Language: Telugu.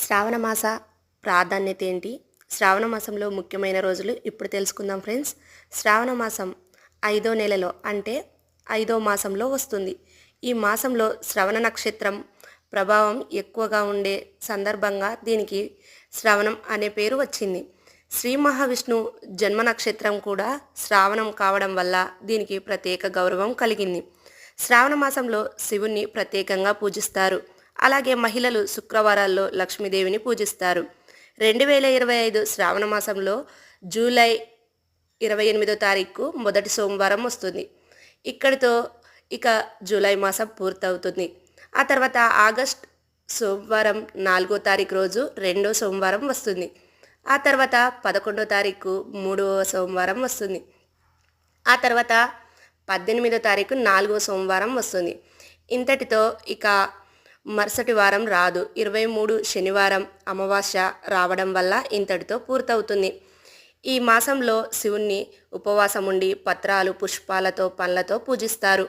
శ్రావణమాస ప్రాధాన్యత ఏంటి? శ్రావణ మాసంలో ముఖ్యమైన రోజులు ఇప్పుడు తెలుసుకుందాం ఫ్రెండ్స్. శ్రావణ మాసం 5వ నెలలో అంటే 5వ మాసంలో వస్తుంది. ఈ మాసంలో శ్రవణ నక్షత్రం ప్రభావం ఎక్కువగా ఉండే సందర్భంగా దీనికి శ్రవణం అనే పేరు వచ్చింది. శ్రీ మహావిష్ణు జన్మ నక్షత్రం కూడా శ్రావణం కావడం వల్ల దీనికి ప్రత్యేక గౌరవం కలిగింది. శ్రావణ మాసంలో శివుణ్ణి ప్రత్యేకంగా పూజిస్తారు. అలాగే మహిళలు శుక్రవారాల్లో లక్ష్మీదేవిని పూజిస్తారు. 2025 శ్రావణ మాసంలో జూలై 28వ తారీఖు మొదటి సోమవారం వస్తుంది. ఇక్కడితో ఇక జూలై మాసం పూర్తవుతుంది. ఆ తర్వాత ఆగస్ట్ సోమవారం 4వ తారీఖు రోజు రెండో సోమవారం వస్తుంది. ఆ తర్వాత 11వ తారీఖు మూడవ సోమవారం వస్తుంది. ఆ తర్వాత 18వ తారీఖు 4వ సోమవారం వస్తుంది. ఇంతటితో ఇక మరుసటి వారం రాదు. 23 శనివారం అమావాస్య రావడం వల్ల ఇంతటితో పూర్తవుతుంది. ఈ మాసంలో శివుణ్ణి ఉపవాసం ఉండి పత్రాలు పుష్పాలతో పండ్లతో పూజిస్తారు.